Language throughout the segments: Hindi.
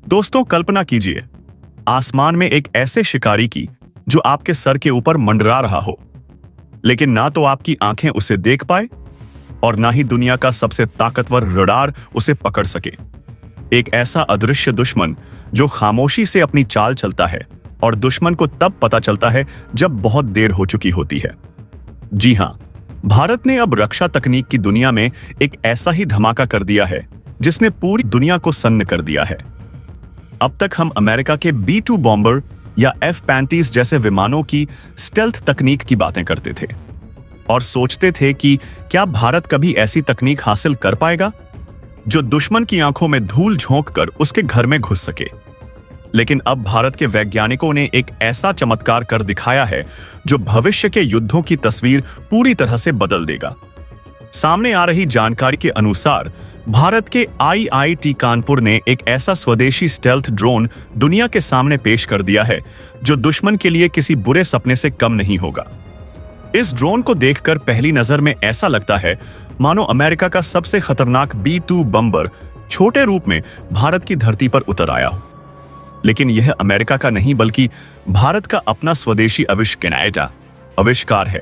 दोस्तों, कल्पना कीजिए आसमान में एक ऐसे शिकारी की जो आपके सर के ऊपर मंडरा रहा हो, लेकिन ना तो आपकी आंखें उसे देख पाए और ना ही दुनिया का सबसे ताकतवर रडार उसे पकड़ सके। एक ऐसा अदृश्य दुश्मन जो खामोशी से अपनी चाल चलता है और दुश्मन को तब पता चलता है जब बहुत देर हो चुकी होती है। जी हां, भारत ने अब रक्षा तकनीक की दुनिया में एक ऐसा ही धमाका कर दिया है जिसने पूरी दुनिया को सन्न कर दिया है। अब तक हम अमेरिका के B-2 बॉम्बर या F-35 जैसे विमानों की स्टेल्थ तकनीक की बातें करते थे और सोचते थे कि क्या भारत कभी ऐसी तकनीक हासिल कर पाएगा जो दुश्मन की आंखों में धूल झोंक कर उसके घर में घुस सके। लेकिन अब भारत के वैज्ञानिकों ने एक ऐसा चमत्कार कर दिखाया है जो भविष्य के युद्धों की तस्वीर पूरी तरह से बदल देगा। सामने आ रही जानकारी के अनुसार भारत के IIT कानपुर ने एक ऐसा स्वदेशी स्टेल्थ ड्रोन दुनिया के सामने पेश कर दिया है जो दुश्मन के लिए किसी बुरे सपने से कम नहीं होगा। इस ड्रोन को देखकर पहली नजर में ऐसा लगता है मानो अमेरिका का सबसे खतरनाक B-2 बम्बर छोटे रूप में भारत की धरती पर उतर आया हो। लेकिन यह अमेरिका का नहीं बल्कि भारत का अपना स्वदेशी आविष्कार है।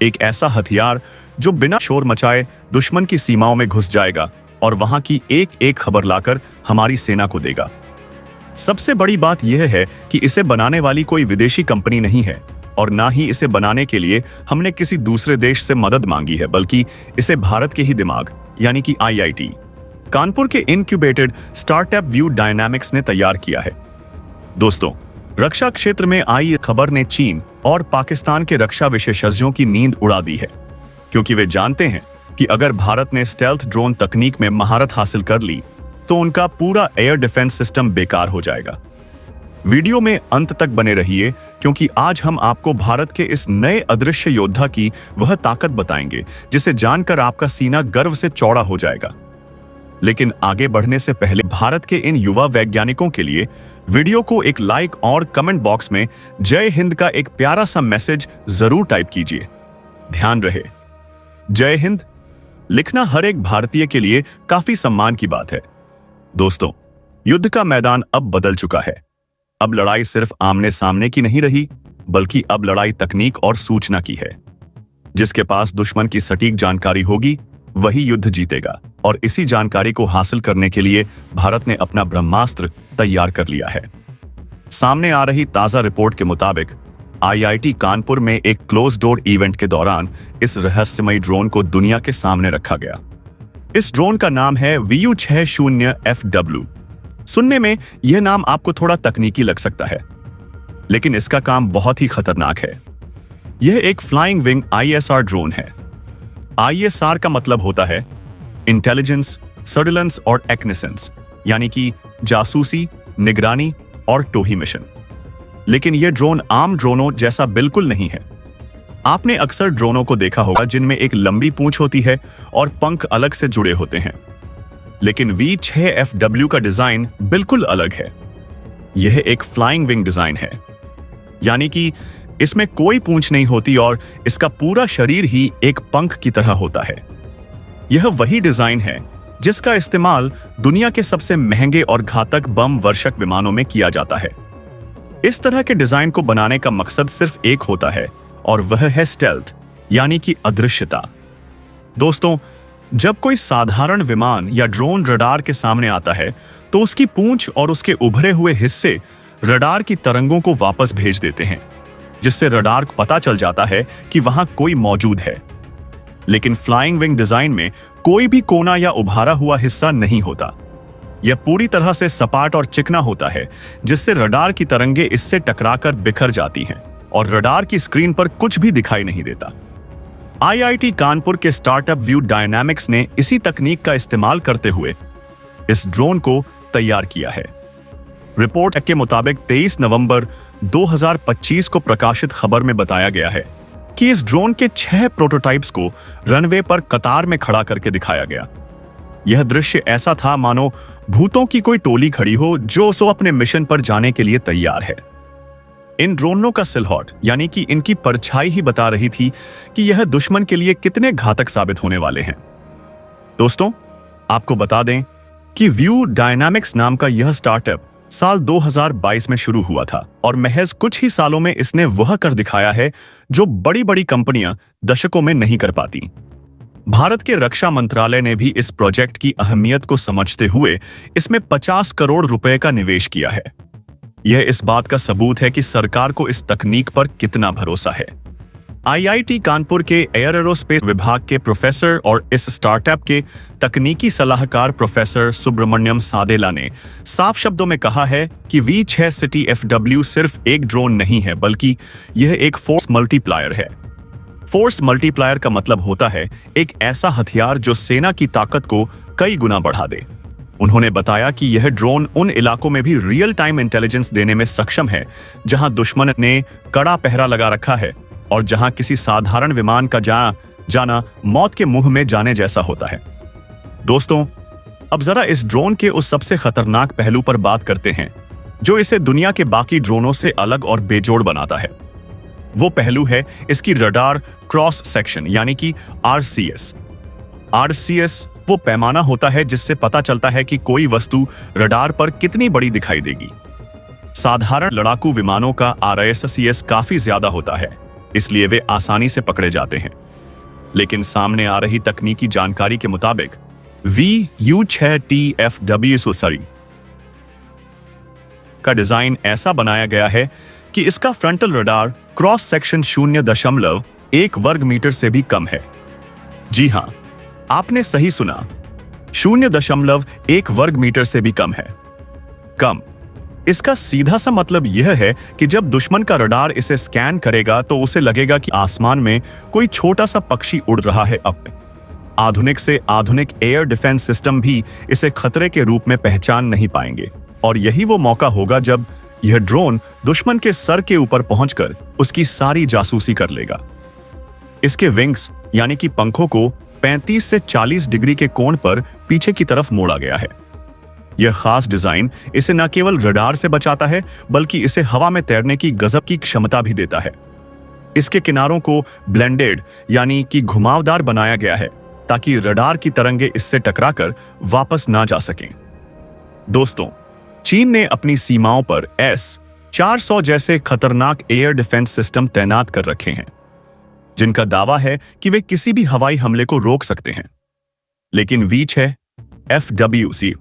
एक ऐसा हथियार जो बिना शोर मचाए दुश्मन की सीमाओं में घुस जाएगा और वहां की एक एक खबर लाकर हमारी सेना को देगा। सबसे बड़ी बात यह है कि इसे बनाने वाली कोई विदेशी कंपनी नहीं है और ना ही इसे बनाने के लिए हमने किसी दूसरे देश से मदद मांगी है, बल्कि इसे भारत के ही दिमाग यानी कि IIT कानपुर के इनक्यूबेटेड स्टार्टअप व्यू डायनामिक्स ने तैयार किया है। दोस्तों, रक्षा क्षेत्र में आई खबर ने चीन और पाकिस्तान के रक्षा विशेषज्ञों की नींद उड़ा दी है, क्योंकि वे जानते हैं कि अगर भारत ने स्टेल्थ ड्रोन तकनीक में महारत हासिल कर ली तो उनका पूरा एयर डिफेंस सिस्टम बेकार हो जाएगा। वीडियो में अंत तक बने रहिए, क्योंकि आज हम आपको भारत के इस नए अदृश्य योद्धा की वह ताकत बताएंगे जिसे जानकर आपका सीना गर्व से चौड़ा हो जाएगा। लेकिन आगे बढ़ने से पहले भारत के इन युवा वैज्ञानिकों के लिए वीडियो को एक लाइक और कमेंट बॉक्स में जय हिंद का एक प्यारा सा मैसेज जरूर टाइप कीजिए। ध्यान रहे, जय हिंद लिखना हर एक भारतीय के लिए काफी सम्मान की बात है। दोस्तों, युद्ध का मैदान अब बदल चुका है। अब लड़ाई सिर्फ आमने सामने की नहीं रही, बल्कि अब लड़ाई तकनीक और सूचना की है। जिसके पास दुश्मन की सटीक जानकारी होगी वही युद्ध जीतेगा, और इसी जानकारी को हासिल करने के लिए भारत ने अपना ब्रह्मास्त्र तैयार कर लिया है। सामने आ रही ताजा रिपोर्ट के मुताबिक IIT कानपुर में एक क्लोज डोर इवेंट के दौरान इस रहस्यमयी ड्रोन को दुनिया के सामने रखा गया। इस ड्रोन का नाम है VU-60FW। सुनने में यह नाम आपको थोड़ा तकनीकी लग सकता है, लेकिन इसका काम बहुत ही खतरनाक है। यह एक फ्लाइंग विंग ISR ड्रोन है। ISR का मतलब होता है इंटेलिजेंस, सर्विलेंस और एक्निसेंस, यानी कि जासूसी, निगरानी और टोही मिशन। लेकिन यह ड्रोन आम ड्रोनों जैसा बिल्कुल नहीं है। आपने अक्सर ड्रोनों को देखा होगा जिनमें एक लंबी पूंछ होती है और पंख अलग से जुड़े होते हैं, लेकिन V-60FW का डिजाइन बिल्कुल अलग है। यह एक फ्लाइंग विंग डिजाइन है, यानी कि इसमें कोई पूंछ नहीं होती और इसका पूरा शरीर ही एक पंख की तरह होता है। यह वही डिजाइन है जिसका इस्तेमाल दुनिया के सबसे महंगे और घातक बम वर्षक विमानों में किया जाता है। इस तरह के डिजाइन को बनाने का मकसद सिर्फ एक होता है, और वह है स्टेल्थ, यानी कि अदृश्यता। दोस्तों, जब कोई साधारण विमान या ड्रोन रडार के सामने आता है तो उसकी पूंछ और उसके उभरे हुए हिस्से रडार की तरंगों को वापस भेज देते हैं, जिससे रडार को पता चल जाता है कि वहां कोई मौजूद है। लेकिन फ्लाइंग विंग डिजाइन में कोई भी कोना या उभारा हुआ हिस्सा नहीं होता। यह पूरी तरह से सपाट और चिकना होता है, जिससे रडार की तरंगे इससे टकराकर बिखर जाती हैं और रडार की स्क्रीन पर कुछ भी दिखाई नहीं देता। IIT कानपुर के स्टार्टअप व्यू डायनामिक्स ने इसी तकनीक का इस्तेमाल करते हुए इस ड्रोन को तैयार किया है। रिपोर्ट के मुताबिक 23 नवंबर 2025 को प्रकाशित खबर में बताया गया है कि इस ड्रोन के 6 प्रोटोटाइप्स को रनवे पर कतार में खड़ा करके दिखाया गया। यह दृश्य ऐसा था मानो भूतों की कोई टोली खड़ी हो जो अपने मिशन पर जाने के लिए तैयार है। इन ड्रोनों का सिलहट, यानी कि इनकी परछाई ही बता रही थी कि यह दुश्मन के लिए कितने घातक साबित होने वाले हैं। दोस्तों, आपको बता दें कि व्यू डायनामिक्स नाम का यह स्टार्टअप साल 2022 में शुरू हुआ था और महज कुछ ही सालों में इसने वह कर दिखाया है जो बड़ी बड़ी कंपनियां दशकों में नहीं कर पाती। भारत के रक्षा मंत्रालय ने भी इस प्रोजेक्ट की अहमियत को समझते हुए इसमें 50 करोड़ रुपए का निवेश किया है। यह इस बात का सबूत है कि सरकार को इस तकनीक पर कितना भरोसा है। आईआईटी कानपुर के एयर एरोस्पेस विभाग के प्रोफेसर और इस स्टार्टअप के तकनीकी सलाहकार प्रोफेसर सुब्रमण्यम सादेला ने साफ शब्दों में कहा है कि V6 सिटी FW सिर्फ एक ड्रोन नहीं है, बल्कि यह एक फोर्स मल्टीप्लायर है। फोर्स मल्टीप्लायर का मतलब होता है एक ऐसा हथियार जो सेना की ताकत को कई गुना बढ़ा दे। उन्होंने बताया कि यह ड्रोन उन इलाकों में भी रियल टाइम इंटेलिजेंस देने में सक्षम है जहां दुश्मन ने कड़ा पहरा लगा रखा है और जहां किसी साधारण विमान का जाना मौत के मुंह में जाने जैसा होता है। दोस्तों, अब जरा इस ड्रोन के उस सबसे खतरनाक पहलू पर बात करते हैं जो इसे दुनिया के बाकी ड्रोनों से अलग और बेजोड़ बनाता है। वो पहलू है इसकी रडार क्रॉस सेक्शन यानी कि RCS। RCS वो पैमाना होता है जिससे पता चलता है कि कोई वस्तु रडार पर कितनी बड़ी दिखाई देगी। साधारण लड़ाकू विमानों का RCS काफी ज्यादा होता है, इसलिए वे आसानी से पकड़े जाते हैं। लेकिन सामने आ रही तकनीकी जानकारी के मुताबिक VU6 का डिजाइन ऐसा बनाया गया है कि इसका फ्रंटल रडार क्रॉस सेक्शन 0.1 वर्ग मीटर से भी कम है। जी हां, आपने सही सुना, 0.1 वर्ग मीटर से भी कम है। कम। इसका सीधा सा मतलब यह है कि जब दुश्मन का रडार इसे स्कैन करेगा तो उसे लगेगा कि आसमान में कोई छोटा सा पक्षी उड़ रहा है। अब आधुनिक से आधुनिक एयर डिफेंस सिस्टम भी इसे खतरे के रूप में पहचान नहीं पाएंगे, और यही वो मौका होगा जब यह ड्रोन दुश्मन के सर के ऊपर पहुंचकर उसकी सारी जासूसी कर लेगा। इसके विंग्स यानी कि पंखों को 35 से 40 डिग्री के कोण पर पीछे की तरफ मोड़ा गया है। यह खास डिजाइन इसे न केवल रडार से बचाता है बल्कि इसे हवा में तैरने की गजब की क्षमता भी देता है। इसके किनारों को ब्लेंडेड यानी कि घुमावदार बनाया गया है ताकि रडार की तरंगे इससे टकराकर वापस ना जा सकें। दोस्तों, चीन ने अपनी सीमाओं पर S-400 जैसे खतरनाक एयर डिफेंस सिस्टम तैनात कर रखे हैं, जिनका दावा है कि वे किसी भी हवाई हमले को रोक सकते हैं। लेकिन V6 FWC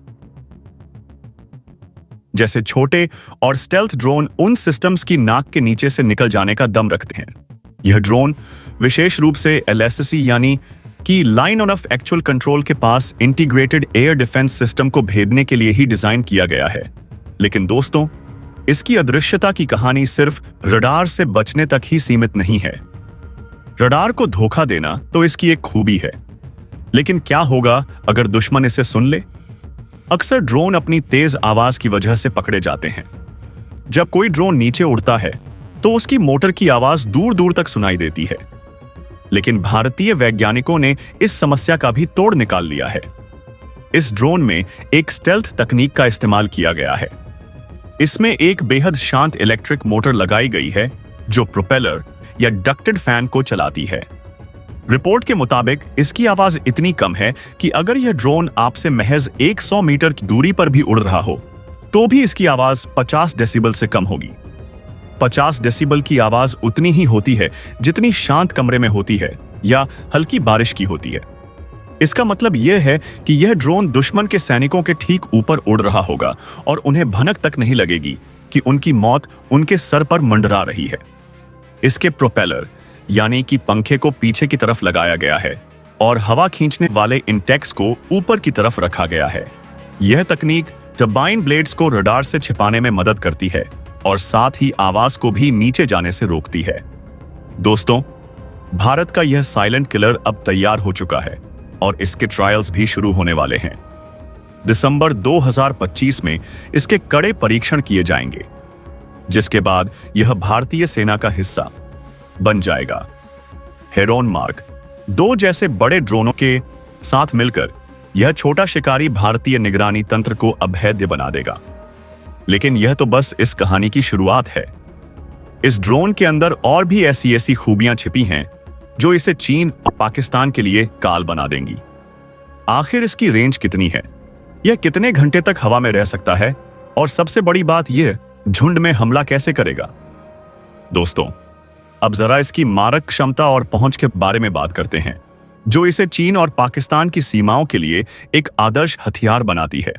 जैसे छोटे और स्टेल्थ ड्रोन उन सिस्टम्स की नाक के नीचे से निकल जाने का दम रखते हैं। यह ड्रोन विशेष रूप से LSC यानी कि लाइन ऑफ एक्चुअल कंट्रोल के पास इंटीग्रेटेड एयर डिफेंस सिस्टम को भेदने के लिए ही डिजाइन किया गया है। लेकिन दोस्तों, इसकी अदृश्यता की कहानी सिर्फ रडार से बचने तक ही सीमित नहीं है। रडार को धोखा देना तो इसकी एक खूबी है, लेकिन क्या होगा अगर दुश्मन इसे सुन ले? अक्सर ड्रोन अपनी तेज आवाज की वजह से पकड़े जाते हैं। जब कोई ड्रोन नीचे उड़ता है तो उसकी मोटर की आवाज दूर दूर तक सुनाई देती है। लेकिन भारतीय वैज्ञानिकों ने इस समस्या का भी तोड़ निकाल लिया है। इस ड्रोन में एक स्टेल्थ तकनीक का इस्तेमाल किया गया है। इसमें एक बेहद शांत इलेक्ट्रिक मोटर लगाई गई है जो प्रोपेलर या डक्टेड फैन को चलाती है। रिपोर्ट के मुताबिक इसकी आवाज इतनी कम है कि अगर यह ड्रोन आपसे महज 100 मीटर की दूरी पर भी उड़ रहा हो तो भी इसकी आवाज 50 डेसिबल से कम होगी। 50 डेसिबल की आवाज उतनी ही होती है जितनी शांत कमरे में होती है या हल्की बारिश की होती है। इसका मतलब यह है कि यह ड्रोन दुश्मन के सैनिकों के ठीक ऊपर उड़ रहा होगा और उन्हें भनक तक नहीं लगेगी कि उनकी मौत उनके सर पर मंडरा रही है। इसके प्रोपेलर यानी कि पंखे को पीछे की तरफ लगाया गया है और हवा खींचने वाले इंटेक्स को ऊपर की तरफ रखा गया है। यह तकनीक टर्बाइन ब्लेड्स को रडार से छिपाने में मदद करती है और साथ ही आवाज को भी नीचे जाने से रोकती है। दोस्तों, भारत का यह साइलेंट किलर अब तैयार हो चुका है और इसके ट्रायल्स भी शुरू होने वाले हैं। दिसंबर 2025 में इसके कड़े परीक्षण किए जाएंगे, जिसके बाद यह भारतीय सेना का हिस्सा बन जाएगा। हेरोन मार्क 2 जैसे बड़े ड्रोनों के साथ मिलकर यह छोटा शिकारी भारतीय निगरानी तंत्र को अभेद्य बना देगा। लेकिन यह तो बस इस कहानी की शुरुआत है। इस ड्रोन के अंदर और भी ऐसी खूबियां छिपी हैं जो इसे चीन और पाकिस्तान के लिए काल बना देंगी। आखिर इसकी रेंज कितनी है? यह कितने घंटे तक हवा में रह सकता है? और सबसे बड़ी बात यह, झुंड में हमला कैसे करेगा? दोस्तों, अब जरा इसकी मारक क्षमता और पहुंच के बारे में बात करते हैं, जो इसे चीन और पाकिस्तान की सीमाओं के लिए एक आदर्श हथियार बनाती है।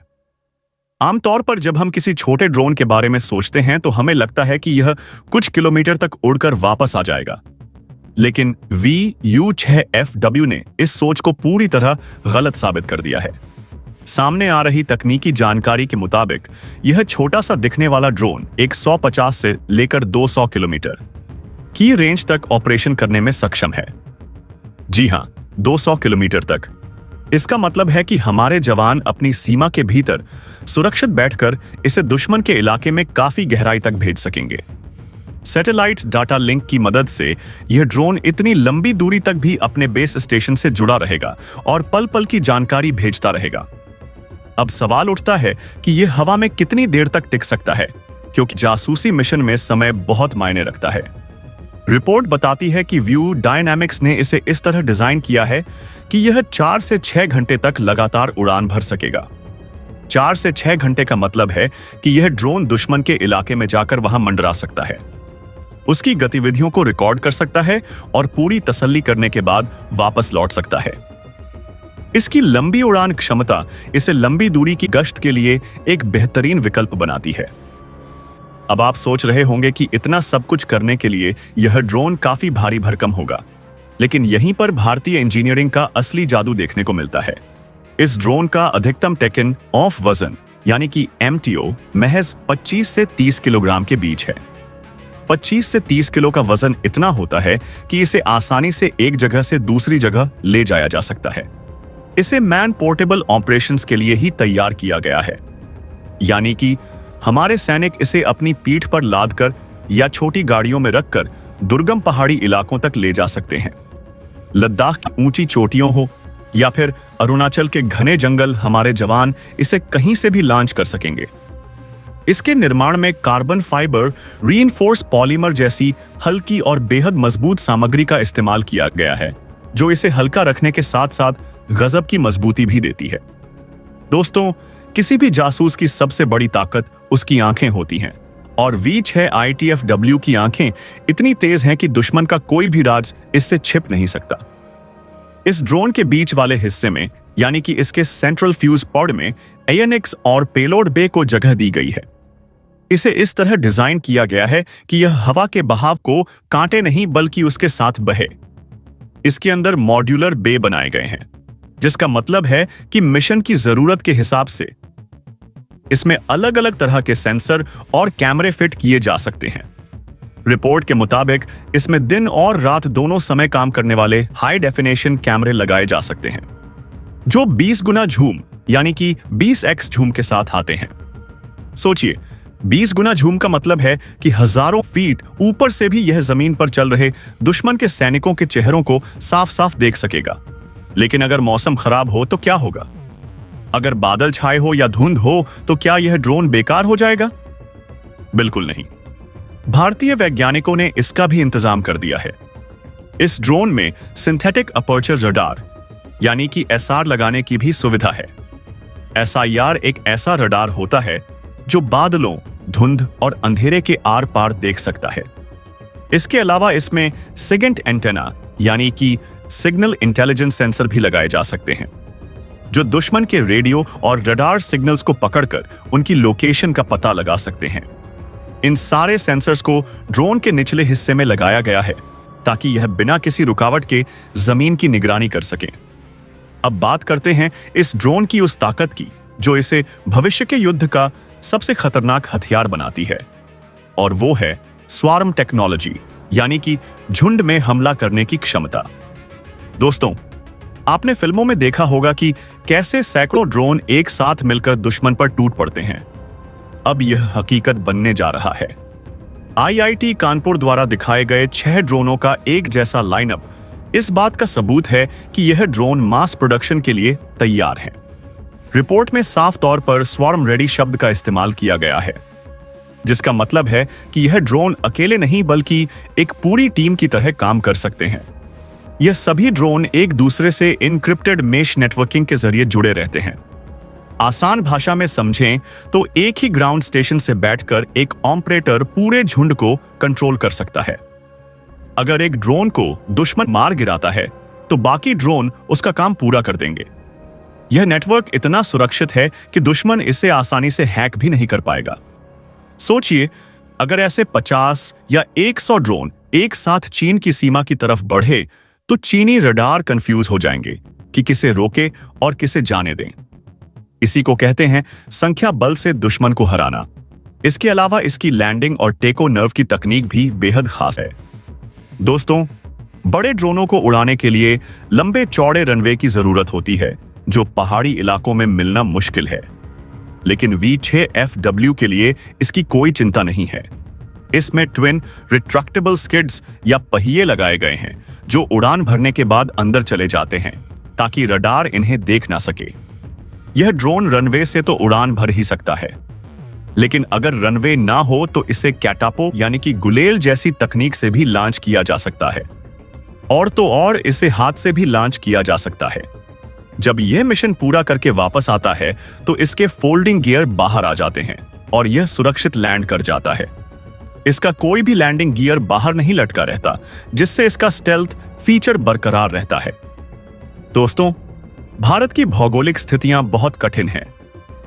आमतौर पर जब हम किसी छोटे ड्रोन के बारे में सोचते हैं तो हमें लगता है कि यह कुछ किलोमीटर तक उड़कर वापस आ जाएगा, लेकिन VU-6FW ने इस सोच को पूरी तरह गलत साबित कर दिया है। सामने आ रही तकनीकी जानकारी के मुताबिक यह छोटा सा दिखने वाला ड्रोन 150 से लेकर 200 किलोमीटर की रेंज तक ऑपरेशन करने में सक्षम है। जी हां, 200 किलोमीटर तक। इसका मतलब है कि हमारे जवान अपनी सीमा के भीतर सुरक्षित बैठकर इसे दुश्मन के इलाके में काफी गहराई तक भेज सकेंगे। सैटेलाइट डाटा लिंक की मदद से यह ड्रोन इतनी लंबी दूरी तक भी अपने बेस स्टेशन से जुड़ा रहेगा और पल पल की जानकारी भेजता रहेगा। अब सवाल उठता है कि यह हवा में कितनी देर तक टिक सकता है, क्योंकि जासूसी मिशन में समय बहुत मायने रखता है। रिपोर्ट बताती है कि व्यू डायनामिक्स ने इसे इस तरह डिजाइन किया है कि यह 4 से 6 घंटे तक लगातार उड़ान भर सकेगा। 4 से 6 घंटे का मतलब है कि यह ड्रोन दुश्मन के इलाके में जाकर वहां मंडरा सकता है, उसकी गतिविधियों को रिकॉर्ड कर सकता है और पूरी तसल्ली करने के बाद वापस लौट सकता है। इसकी लंबी उड़ान क्षमता इसे लंबी दूरी की गश्त के लिए एक बेहतरीन विकल्प बनाती है। अब आप सोच रहे होंगे कि इतना सब कुछ करने के लिए यह ड्रोन काफी भारी भरकम होगा, लेकिन यहीं पर भारतीय इंजीनियरिंग का असली जादू देखने को मिलता है। इस ड्रोन का अधिकतम टेकन ऑफ वजन यानी कि MTO महज 25 से 30 किलोग्राम के बीच है। 25 से 30 किलो का वजन इतना होता है कि इसे आसानी से एक जगह से दूसरी जगह ले जाया जा सकता है। इसे मैन पोर्टेबल ऑपरेशंस के लिए ही तैयार किया गया है, यानी कि हमारे सैनिक इसे अपनी पीठ पर लादकर या छोटी गाड़ियों में रखकर दुर्गम पहाड़ी इलाकों तक ले जा सकते हैं। लद्दाख की ऊंची चोटियों हो या फिर अरुणाचल के घने जंगल, हमारे जवान इसे कहीं से भी लॉन्च कर सकेंगे। इसके निर्माण में कार्बन फाइबर रीइंफोर्स पॉलीमर जैसी हल्की और बेहद मजबूत सामग्री का इस्तेमाल किया गया है, जो इसे हल्का रखने के साथ साथ गजब की मजबूती भी देती है। दोस्तों, किसी भी जासूस की सबसे बड़ी ताकत उसकी आंखें होती हैं, और V-6ITFW की आंखें इतनी तेज हैं कि दुश्मन का कोई भी राज इससे छिप नहीं सकता। इस ड्रोन के बीच वाले हिस्से में, यानी कि इसके सेंट्रल फ्यूज पॉड में, ANX और पेलोड बे को जगह दी गई है। इसे इस तरह डिजाइन किया गया है कि यह हवा के बहाव को कांटे नहीं बल्कि उसके साथ बहे। इसके अंदर मॉड्यूलर बे बनाए गए हैं, जिसका मतलब है कि मिशन की जरूरत के हिसाब से इसमें अलग अलग तरह के सेंसर और कैमरे फिट किए जा सकते हैं। रिपोर्ट के मुताबिक इसमें दिन और रात दोनों समय काम करने वाले हाई डेफिनेशन कैमरे लगाए जा सकते हैं, जो 20 गुना झूम यानी कि 20x झूम के साथ आते हैं। सोचिए, 20 गुना झूम का मतलब है कि हजारों फीट ऊपर से भी यह जमीन पर चल रहे दुश्मन के सैनिकों के चेहरों को साफ साफ देख सकेगा। लेकिन अगर मौसम खराब हो तो क्या होगा? अगर बादल छाए हो या धुंध हो तो क्या यह ड्रोन बेकार हो जाएगा? बिल्कुल नहीं। भारतीय वैज्ञानिकों ने इसका भी इंतजाम कर दिया है। इस ड्रोन में सिंथेटिक अपर्चर रडार यानी कि SR लगाने की भी सुविधा है। SIR एक ऐसा रडार होता है जो बादलों, धुंध और अंधेरे के आर पार देख सकता है। इसके अलावा इसमें सिगेंट एंटेना यानी कि सिग्नल इंटेलिजेंस सेंसर भी लगाए जा सकते हैं, जो दुश्मन के रेडियो और रडार सिग्नल्स को पकड़कर उनकी लोकेशन का पता लगा सकते हैं। इन सारे सेंसर्स को ड्रोन के निचले हिस्से में लगाया गया है ताकि यह बिना किसी रुकावट के जमीन की निगरानी कर सके। अब बात करते हैं इस ड्रोन की उस ताकत की जो इसे भविष्य के युद्ध का सबसे खतरनाक हथियार बनाती है, और वो है स्वार्म टेक्नोलॉजी यानी कि झुंड में हमला करने की क्षमता। दोस्तों, आपने फिल्मों में देखा होगा कि कैसे सैकड़ों ड्रोन एक साथ मिलकर दुश्मन पर टूट पड़ते हैं। अब यह हकीकत बनने जा रहा है। IIT कानपुर द्वारा दिखाए गए 6 ड्रोनों का एक जैसा लाइनअप इस बात का सबूत है कि यह ड्रोन मास प्रोडक्शन के लिए तैयार हैं। रिपोर्ट में साफ तौर पर स्वार्म रेडी शब्द का इस्तेमाल किया गया है, जिसका मतलब है कि यह ड्रोन अकेले नहीं बल्कि एक पूरी टीम की तरह काम कर सकते हैं। यह सभी ड्रोन एक दूसरे से इनक्रिप्टेड मेश नेटवर्किंग के जरिए जुड़े रहते हैं। आसान भाषा में समझें तो एक ही ग्राउंड स्टेशन से बैठकर एक ऑपरेटर पूरे झुंड को कंट्रोल कर सकता है। अगर एक ड्रोन को दुश्मन मार गिराता है तो बाकी ड्रोन उसका काम पूरा कर देंगे। यह नेटवर्क इतना सुरक्षित है कि दुश्मन इसे आसानी से हैक भी नहीं कर पाएगा। सोचिए, अगर ऐसे 50 या 100 ड्रोन एक साथ चीन की सीमा की तरफ बढ़े तो चीनी रडार कंफ्यूज हो जाएंगे कि किसे रोके और किसे जाने दें। इसी को कहते हैं संख्या बल से दुश्मन को हराना। इसके अलावा इसकी लैंडिंग और टेको नर्व की तकनीक भी बेहद खास है। दोस्तों, बड़े ड्रोनों को उड़ाने के लिए लंबे चौड़े रनवे की जरूरत होती है, जो पहाड़ी इलाकों में मिलना मुश्किल है। लेकिन V6FW के लिए इसकी कोई चिंता नहीं है। इसमें ट्विन रिट्रैक्टेबल स्किड्स या पहिए लगाए गए हैं, जो उड़ान भरने के बाद अंदर चले जाते हैं ताकि रडार इन्हें देख ना सके। यह ड्रोन रनवे से तो उड़ान भर ही सकता है, लेकिन अगर रनवे ना हो तो इसे कैटापो यानी कि गुलेल जैसी तकनीक से भी लॉन्च किया जा सकता है, और तो और इसे हाथ से भी लॉन्च किया जा सकता है। जब यह मिशन पूरा करके वापस आता है तो इसके फोल्डिंग गियर बाहर आ जाते हैं और यह सुरक्षित लैंड कर जाता है। इसका कोई भी लैंडिंग गियर बाहर नहीं लटका रहता, जिससे इसका स्टेल्थ फीचर बरकरार रहता है। दोस्तों, भारत की भौगोलिक स्थितियां बहुत कठिन हैं।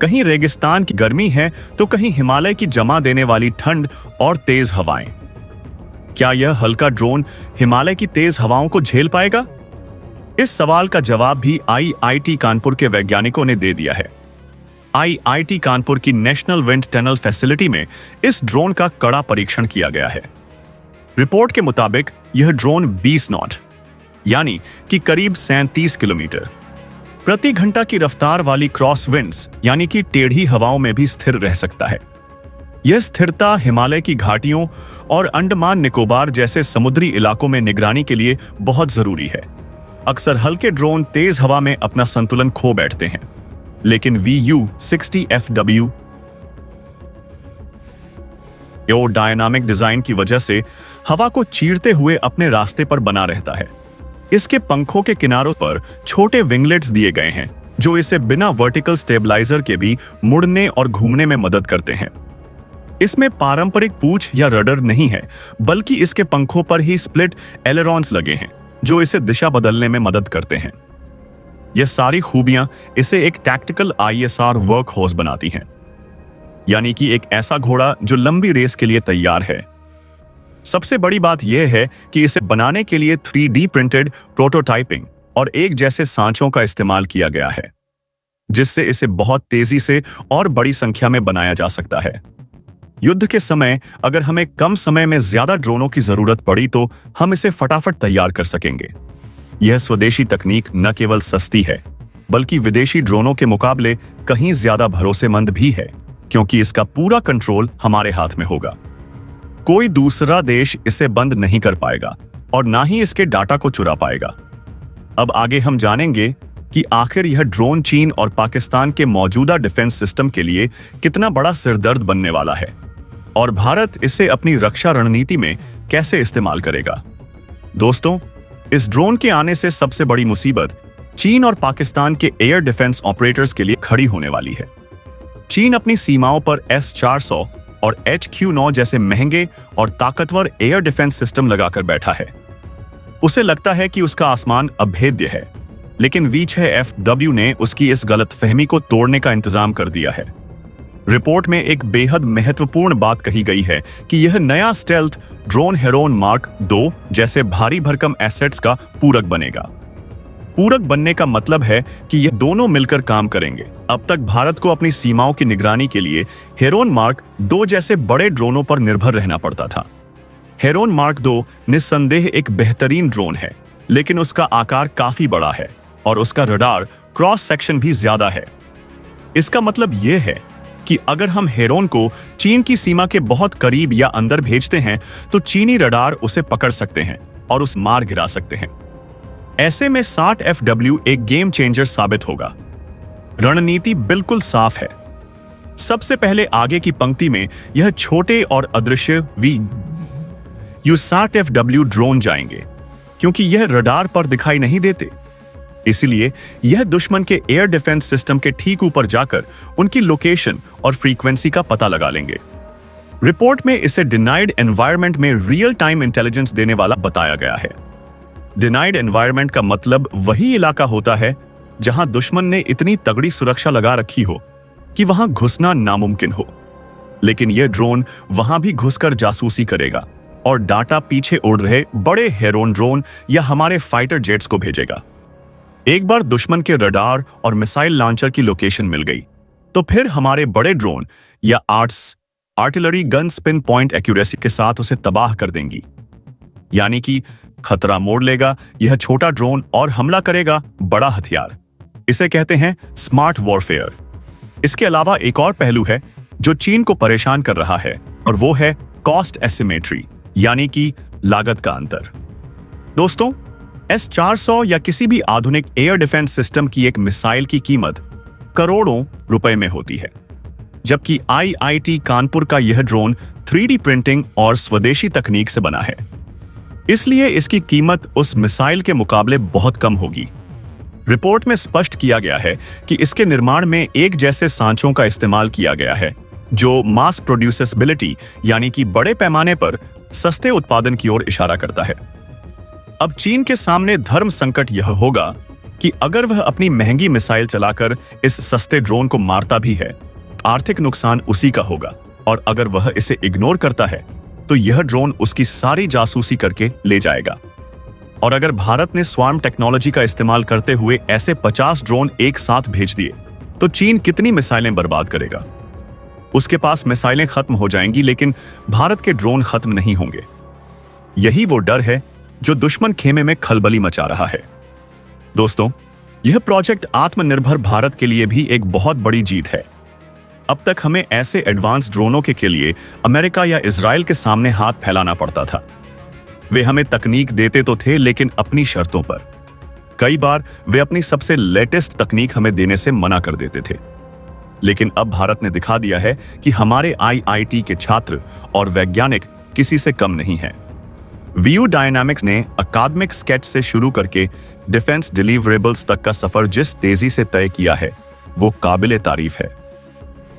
कहीं रेगिस्तान की गर्मी है तो कहीं हिमालय की जमा देने वाली ठंड और तेज हवाएं। क्या यह हल्का ड्रोन हिमालय की तेज हवाओं को झेल पाएगा? इस सवाल का जवाब भी IIT कानपुर के वैज्ञानिकों ने दे दिया है। IIT कानपुर की नेशनल विंड टनल फैसिलिटी में इस ड्रोन का कड़ा परीक्षण किया गया है। रिपोर्ट के मुताबिक यह ड्रोन 20 नॉट यानी कि करीब 37 किलोमीटर प्रति घंटा की रफ्तार वाली क्रॉस विंड्स यानी कि टेढ़ी हवाओं में भी स्थिर रह सकता है। यह स्थिरता हिमालय की घाटियों और अंडमान निकोबार जैसे समुद्री इलाकों में निगरानी के लिए बहुत जरूरी है। अक्सर हल्के ड्रोन तेज हवा में अपना संतुलन खो बैठते हैं, लेकिन VU-60FW एरोडायनामिक डिजाइन की वजह से हवा को चीरते हुए अपने रास्ते पर बना रहता है। इसके पंखों के किनारों पर छोटे विंगलेट्स दिए गए हैं, जो इसे बिना वर्टिकल स्टेबलाइजर के भी मुड़ने और घूमने में मदद करते हैं। इसमें पारंपरिक पूंछ या रडर नहीं है, बल्कि इसके पंखों पर ही स्प्लिट एलेरॉन्स लगे हैं, जो इसे दिशा बदलने में मदद करते हैं। यह सारी खूबियां इसे एक टैक्टिकल ISR वर्क हॉर्स बनाती हैं, यानी कि एक ऐसा घोड़ा जो लंबी रेस के लिए तैयार है। सबसे बड़ी बात यह है कि इसे बनाने के लिए 3D प्रिंटेड प्रोटोटाइपिंग और एक जैसे सांचों का इस्तेमाल किया गया है, जिससे इसे बहुत तेजी से और बड़ी संख्या में बनाया जा सकता है। युद्ध के समय अगर हमें कम समय में ज्यादा ड्रोनों की जरूरत पड़ी तो हम इसे फटाफट तैयार कर सकेंगे। यह स्वदेशी तकनीक न केवल सस्ती है, बल्कि विदेशी ड्रोनों के मुकाबले कहीं ज्यादा भरोसेमंद भी है, क्योंकि इसका पूरा कंट्रोल हमारे हाथ में होगा। कोई दूसरा देश इसे बंद नहीं कर पाएगा और ना ही इसके डाटा को चुरा पाएगा। अब आगे हम जानेंगे कि आखिर यह ड्रोन चीन और पाकिस्तान के मौजूदा डिफेंस सिस्टम के लिए कितना बड़ा सिरदर्द बनने वाला है और भारत इसे अपनी रक्षा रणनीति में कैसे इस्तेमाल करेगा। दोस्तों, इस ड्रोन के आने से सबसे बड़ी मुसीबत चीन और पाकिस्तान के एयर डिफेंस ऑपरेटर्स के लिए खड़ी होने वाली है। चीन अपनी सीमाओं पर S-400 और HQ-9 जैसे महंगे और ताकतवर एयर डिफेंस सिस्टम लगाकर बैठा है। उसे लगता है कि उसका आसमान अभेद्य है, लेकिन V6FW ने उसकी इस गलतफहमी को तोड़ने का इंतजाम कर दिया है। रिपोर्ट में एक बेहद महत्वपूर्ण बात कही गई है कि यह नया स्टेल्थ ड्रोन हेरोन मार्क 2 जैसे भारी भरकम एसेट्स का पूरक बनेगा। पूरक बनने का मतलब है कि यह दोनों मिलकर काम करेंगे। अब तक भारत को अपनी सीमाओं की निगरानी के लिए हेरोन मार्क 2 जैसे बड़े ड्रोनों पर निर्भर रहना पड़ता था। हेरोन मार्क 2 निस्संदेह एक बेहतरीन ड्रोन है, लेकिन उसका आकार काफी बड़ा है और उसका रडार क्रॉस सेक्शन भी ज्यादा है। इसका मतलब यह है कि अगर हम हेरोन को चीन की सीमा के बहुत करीब या अंदर भेजते हैं तो चीनी रडार उसे पकड़ सकते हैं और उस मार गिरा सकते हैं। ऐसे में 60FW एक गेम चेंजर साबित होगा। रणनीति बिल्कुल साफ है। सबसे पहले आगे की पंक्ति में यह छोटे और अदृश्य VU-60FW ड्रोन जाएंगे, क्योंकि यह रडार पर दिखाई नहीं देते। इसीलिए यह दुश्मन के एयर डिफेंस सिस्टम के ठीक ऊपर जाकर उनकी लोकेशन और फ्रीक्वेंसी का पता लगा लेंगे। रिपोर्ट में इसे डिनाइड एनवायरनमेंट में रियल टाइम इंटेलिजेंस देने वाला बताया गया है। डिनाइड एनवायरनमेंट का मतलब वही इलाका होता है जहां दुश्मन ने इतनी तगड़ी सुरक्षा लगा रखी हो कि वहां घुसना नामुमकिन हो, लेकिन यह ड्रोन वहां भी घुसकर जासूसी करेगा और डाटा पीछे उड़ रहे बड़े हेरोन ड्रोन या हमारे फाइटर जेट्स को भेजेगा। एक बार दुश्मन के रडार और मिसाइल लॉन्चर की लोकेशन मिल गई तो फिर हमारे बड़े ड्रोन या artillery gun spin point accuracy के साथ उसे तबाह कर देंगी। यानी कि खतरा मोड़ लेगा यह छोटा ड्रोन और हमला करेगा बड़ा हथियार। इसे कहते हैं स्मार्ट वॉरफेयर। इसके अलावा एक और पहलू है जो चीन को परेशान कर रहा है और वो है कॉस्ट एसिमेट्री, यानी कि लागत का अंतर। दोस्तों, S-400 या किसी भी आधुनिक एयर डिफेंस सिस्टम की एक मिसाइल की कीमत करोड़ों रुपए में होती है, जबकि IIT कानपुर का यह ड्रोन 3D प्रिंटिंग और स्वदेशी तकनीक से बना है। इसलिए इसकी कीमत उस मिसाइल के मुकाबले बहुत कम होगी। रिपोर्ट में स्पष्ट किया गया है कि इसके निर्माण में एक जैसे सांचों का इस्तेमाल किया गया है जो मास प्रोड्यूसेबिलिटी यानी कि बड़े पैमाने पर सस्ते उत्पादन की ओर इशारा करता है। अब चीन के सामने धर्म संकट यह होगा कि अगर वह अपनी महंगी मिसाइल चलाकर इस सस्ते ड्रोन को मारता भी है, आर्थिक नुकसान उसी का होगा, और अगर वह इसे इग्नोर करता है तो यह ड्रोन उसकी सारी जासूसी करके ले जाएगा। और अगर भारत ने स्वार्म टेक्नोलॉजी का इस्तेमाल करते हुए ऐसे 50 ड्रोन एक साथ भेज दिए तो चीन कितनी मिसाइलें बर्बाद करेगा। उसके पास मिसाइलें खत्म हो जाएंगी, लेकिन भारत के ड्रोन खत्म नहीं होंगे। यही वो डर है जो दुश्मन खेमे में खलबली मचा रहा है। दोस्तों, यह प्रोजेक्ट आत्मनिर्भर भारत के लिए भी एक बहुत बड़ी जीत है। अब तक हमें ऐसे एडवांस ड्रोनों के लिए अमेरिका या इजराइल के सामने हाथ फैलाना पड़ता था। वे हमें तकनीक देते तो थे, लेकिन अपनी शर्तों पर। कई बार वे अपनी सबसे लेटेस्ट तकनीक हमें देने से मना कर देते थे। लेकिन अब भारत ने दिखा दिया है कि हमारे IIT के छात्र और वैज्ञानिक किसी से कम नहीं हैं। VU डायनामिक्स ने अकादमिक स्केच से शुरू करके डिफेंस डिलीवरेबल्स तक का सफर जिस तेजी से तय किया है वो काबिले तारीफ है।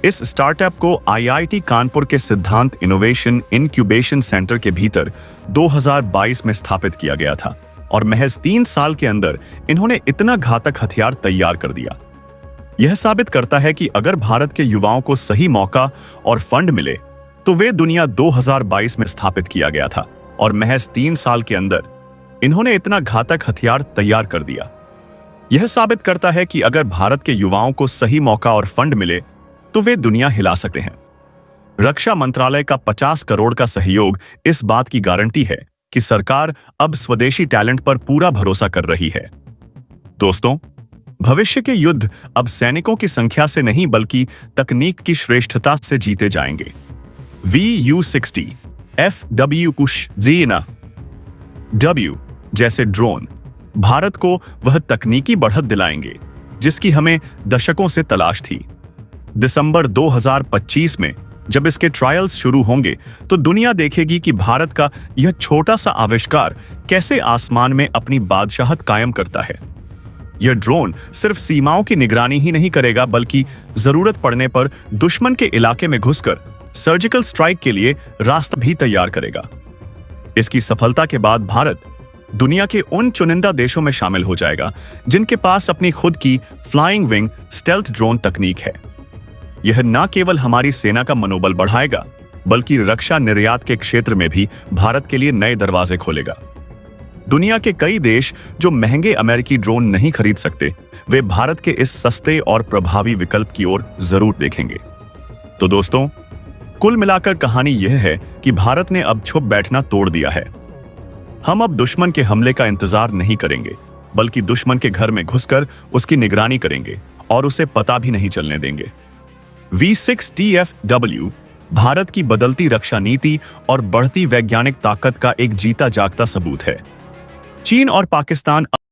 इस स्टार्टअप को IIT कानपुर के सिद्धांत इनोवेशन इंक्यूबेशन सेंटर के भीतर 2022 में स्थापित किया गया था और महज 3 साल के अंदर इन्होंने इतना घातक हथियार तैयार कर दिया। यह साबित करता है कि अगर भारत के युवाओं को सही मौका और फंड मिले तो वे दुनिया 2022 में स्थापित किया गया था और महज 3 साल के अंदर इन्होंने इतना घातक हथियार तैयार कर दिया। यह साबित करता है कि अगर भारत के युवाओं को सही मौका और फंड मिले तो वे दुनिया हिला सकते हैं। रक्षा मंत्रालय का 50 करोड़ का सहयोग इस बात की गारंटी है कि सरकार अब स्वदेशी टैलेंट पर पूरा भरोसा कर रही है। दोस्तों, भविष्य के युद्ध अब सैनिकों की संख्या से नहीं बल्कि तकनीक की श्रेष्ठता से जीते जाएंगे। VU-60 FWZ-W जैसे ड्रोन भारत को वह तकनीकी बढ़त दिलाएंगे जिसकी हमें दशकों से तलाश थी। दिसंबर 2025 में जब इसके ट्रायल्स शुरू होंगे तो दुनिया देखेगी कि भारत का यह छोटा सा आविष्कार कैसे आसमान में अपनी बादशाहत कायम करता है। यह ड्रोन सिर्फ सीमाओं की निगरानी ही नहीं करेगा बल्कि जरूरत पड़ने पर दुश्मन के इलाके में घुसकर सर्जिकल स्ट्राइक के लिए रास्ता भी तैयार करेगा। इसकी सफलता के बाद भारत दुनिया के उन चुनिंदा देशों में शामिल हो जाएगा जिनके पास अपनी खुद की फ्लाइंग विंग स्टेल्थ ड्रोन तकनीक है। यह न केवल हमारी सेना का मनोबल बढ़ाएगा बल्कि रक्षा निर्यात के क्षेत्र में भी भारत के लिए नए दरवाजे खोलेगा। दुनिया के कई देश जो महंगे अमेरिकी ड्रोन नहीं खरीद सकते, वे भारत के इस सस्ते और प्रभावी विकल्प की ओर जरूर देखेंगे। तो दोस्तों, कुल मिलाकर कहानी यह है कि भारत ने अब छुप बैठना तोड़ दिया है। हम अब दुश्मन के हमले का इंतजार नहीं करेंगे बल्कि दुश्मन के घर में घुसकर उसकी निगरानी करेंगे और उसे पता भी नहीं चलने देंगे। V6TFW भारत की बदलती रक्षा नीति और बढ़ती वैज्ञानिक ताकत का एक जीता जागता सबूत है। चीन और पाकिस्तान